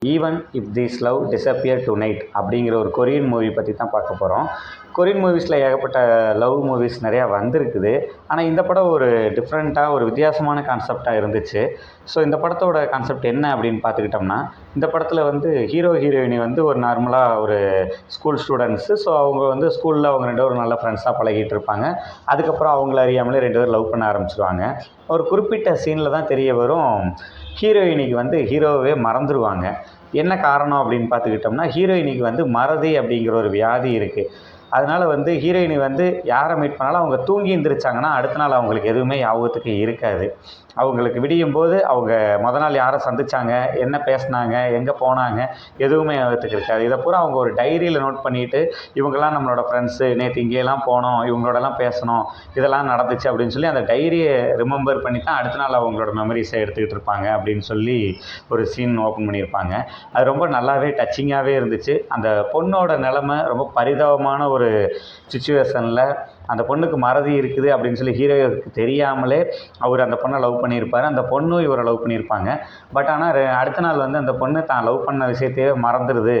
Even if this love disappear tonight அப்படிங்கிற ஒரு Korean movie பற்றி தான் பார்க்க போகிறோம். கொரியன் மூவிஸில் ஏகப்பட்ட லவ் மூவிஸ் நிறையா வந்திருக்குது. ஆனால் இந்த படம் ஒரு டிஃப்ரெண்ட்டாக ஒரு வித்தியாசமான கான்செப்டாக இருந்துச்சு. ஸோ இந்த படத்தோட கான்செப்ட் என்ன அப்படின்னு பார்த்துக்கிட்டோம்னா, இந்த படத்தில் வந்து ஹீரோ ஹீரோயினி வந்து ஒரு நார்மலாக ஒரு ஸ்கூல் ஸ்டூடெண்ட்ஸு. ஸோ அவங்க வந்து ஸ்கூலில் அவங்க 2 பேரும் நல்ல ஃப்ரெண்ட்ஸாக பழகிட்டு இருப்பாங்க. அதுக்கப்புறம் அவங்கள அறியாமலே 2 பேரும் லவ் பண்ண ஆரம்பிச்சிருவாங்க. ஒரு குறிப்பிட்ட சீனில் தான் தெரிய வரும், ஹீரோயினிக்கு வந்து ஹீரோவே மறந்துடுவாங்க. என்ன காரணம் அப்படின்னு பார்த்துக்கிட்டோம்னா, ஹீரோயினிக்கு வந்து மறதி அப்படிங்கிற ஒரு வியாதி இருக்குது. அதனால் வந்து ஹீரோயினி வந்து யாரை மீட் பண்ணாலும் அவங்க தூங்கி எந்திரிச்சாங்கன்னா அடுத்த நாள் அவங்களுக்கு எதுவுமே ஞாபகத்துக்கு இருக்காது. அவங்களுக்கு விடியும்போது அவங்க நாள் யாரை சந்திச்சாங்க, என்ன பேசினாங்க, எங்கே போனாங்க, எதுவுமே ஞாபகத்துக்கு இருக்காது. இதை பூரா அவங்க ஒரு டைரியில் நோட் பண்ணிவிட்டு, இவங்கெல்லாம் நம்மளோட ஃப்ரெண்ட்ஸு, நேற்று இங்கேயெல்லாம் போனோம், இவங்களோடலாம் பேசணும், இதெல்லாம் நடந்துச்சு அப்படின்னு சொல்லி அந்த டைரியை ரிமெம்பர் பண்ணி தான் அடுத்த நாள் அவங்களோட மெமரிஸை எடுத்துக்கிட்டு இருப்பாங்க அப்படின்னு சொல்லி ஒரு சீன் ஓப்பன் பண்ணியிருப்பாங்க. அது ரொம்ப நல்லாவே டச்சிங்காகவே இருந்துச்சு. அந்த பொண்ணோட நிலமை ரொம்ப பரிதாபமான ஒரு சிச்சுவேஷனில் அந்த பொண்ணுக்கு மறதி இருக்குது அப்படின்னு சொல்லி ஹீரோவுக்கு தெரியாமலே அவர் அந்த பொண்ணை லவ் பண்ணியிருப்பார். அந்த பொண்ணும் இவரை லவ் பண்ணியிருப்பாங்க. பட் ஆனால் அடுத்த நாள் வந்து அந்த பொண்ணு தான் லவ் பண்ண விஷயத்தையே மறந்துடுது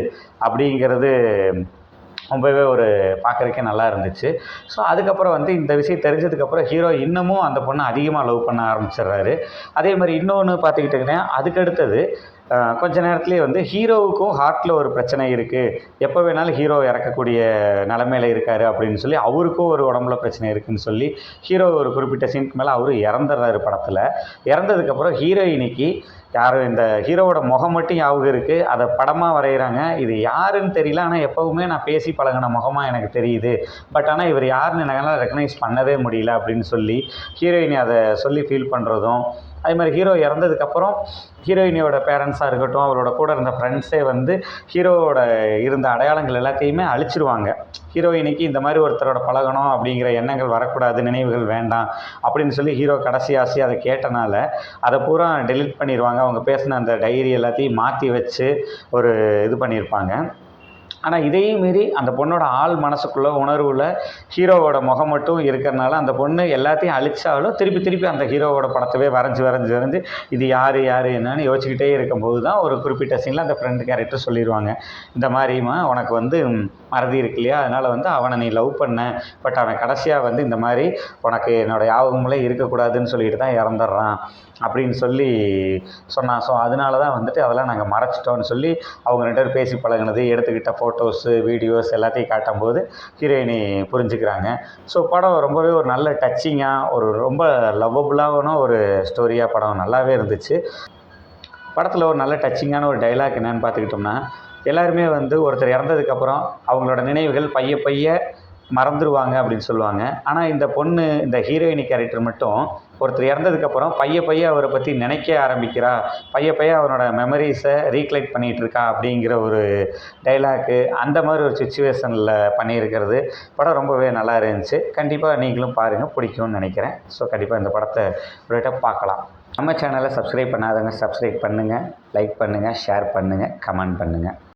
அப்படிங்கிறது ரொம்பவே ஒரு பார்க்குறதுக்கே நல்லா இருந்துச்சு. ஸோ அதுக்கப்புறம் வந்து இந்த விஷயம் தெரிஞ்சதுக்கப்புறம் ஹீரோ இன்னமும் அந்த பொண்ணை அதிகமாக லவ் பண்ண ஆரம்பிச்சிடுறாரு. அதே மாதிரி இன்னொன்று பார்த்துக்கிட்டிங்கன்னா, அதுக்கடுத்தது கொஞ்ச நேரத்துலேயே வந்து ஹீரோவுக்கும் ஹார்ட்டில் ஒரு பிரச்சனை இருக்குது, எப்போ வேணாலும் ஹீரோ இறக்கக்கூடிய நிலமையில இருக்கார் அப்படின்னு சொல்லி அவருக்கும் ஒரு உடம்புல பிரச்சனை இருக்குதுன்னு சொல்லி ஹீரோ ஒரு குறிப்பிட்ட சீனுக்கு மேலே அவரு இறந்துடுறாரு படத்தில். இறந்ததுக்கப்புறம் ஹீரோயினிக்கு யாரும் இந்த ஹீரோவோட முகம் மட்டும் ஞாபகம் இருக்குது. அதை படமாக வரைகிறாங்க. இது யாருன்னு தெரியல, ஆனால் எப்போவுமே நான் பேசி பழகின முகமாக எனக்கு தெரியுது. பட் ஆனால் இவர் யாருன்னு என்னால் ரெக்கக்னைஸ் பண்ணவே முடியல அப்படின்னு சொல்லி ஹீரோயினி அதை சொல்லி ஃபீல் பண்ணுறதும், அதே மாதிரி ஹீரோ இறந்ததுக்கப்புறம் ஹீரோயினியோட பேரண்ட்ஸாக இருக்கட்டும், அவரோட கூட இருந்த ஃப்ரெண்ட்ஸே வந்து ஹீரோவோட இருந்த அடையாளங்கள் எல்லாத்தையுமே அழிச்சிருவாங்க. ஹீரோயினிக்கு இந்த மாதிரி ஒருத்தரோட பழகணும் அப்படிங்கிற எண்ணங்கள் வரக்கூடாது, நினைவுகள் வேண்டாம் அப்படின்னு சொல்லி ஹீரோ கடைசி ஆசையாக அதை கேட்டனால அதை பூரா டெலீட் பண்ணிடுவாங்க. அவங்க பேசின அந்த டைரி எல்லாத்தையும் மாற்றி வச்சு ஒரு இது பண்ணியிருப்பாங்க. ஆனால் இதையும் மீறி அந்த பொண்ணோட ஆள் மனசுக்குள்ளே உணர்வில் ஹீரோவோட முகம் மட்டும் இருக்கிறனால அந்த பொண்ணு எல்லாத்தையும் அழிச்சாலும் திருப்பி அந்த ஹீரோவோட படத்தவே வரைஞ்சி இது யார் என்னன்னு யோசிச்சுக்கிட்டே இருக்கும்போது தான் ஒரு குறிப்பிட்ட சீனில் அந்த ஃப்ரெண்டு கேரக்டர் சொல்லிடுவாங்க, இந்த மாதிரிமா உனக்கு வந்து மறதி இருக்கு இல்லையா, அதனால் வந்து அவனை நீ லவ் பண்ண, பட் அவன் கடைசியாக வந்து இந்த மாதிரி உனக்கு என்னோடய ஞாபகங்களே இருக்கக்கூடாதுன்னு சொல்லிட்டு தான் இறந்துடுறான் அப்படின்னு சொல்லி சொன்னான். ஸோ அதனால தான் வந்துட்டு அதெல்லாம் நாங்கள் மறைச்சிட்டோன்னு சொல்லி அவங்க 2 பேரும் பேசி பழகினது, எடுத்துக்கிட்ட ஃபோட்டோஸு, வீடியோஸ் எல்லாத்தையும் காட்டும்போது ஹீரோயினி புரிஞ்சுக்கிறாங்க. ஸோ படம் ரொம்பவே ஒரு நல்ல டச்சிங்காக, ஒரு ரொம்ப லவ்வபுளான ஒரு ஸ்டோரியாக படம் நல்லாவே இருந்துச்சு. படத்தில் ஒரு நல்ல டச்சிங்கான ஒரு டைலாக் என்னென்னு பார்த்துக்கிட்டோம்னா, எல்லாருமே வந்து ஒருத்தர் இறந்ததுக்கப்புறம் அவங்களோட நினைவுகள் பைய மறந்துடுவாங்க அப்படின்னு சொல்லுவாங்க. ஆனால் இந்த பொண்ணு, இந்த ஹீரோயினி கேரக்டர் மட்டும் ஒருத்தர் இறந்ததுக்கப்புறம் பைய அவரை பற்றி நினைக்க ஆரம்பிக்கிறா, பைய அவனோட மெமரிஸை ரீகலெக்ட் பண்ணிகிட்டு இருக்கா அப்படிங்கிற ஒரு டைலாக்கு அந்த மாதிரி ஒரு சிச்சுவேஷனில் பண்ணியிருக்கிறது படம் ரொம்பவே நல்லா இருந்துச்சு. கண்டிப்பாக நீங்களும் பாருங்கள், பிடிக்கும்னு நினைக்கிறேன். ஸோ கண்டிப்பாக இந்த படத்தை ஒரு டைம் பார்க்கலாம். நம்ம சேனலை சப்ஸ்கிரைப் பண்ணாதவங்க சப்ஸ்கிரைப் பண்ணுங்கள், லைக் பண்ணுங்கள், ஷேர் பண்ணுங்கள், கமெண்ட் பண்ணுங்கள்.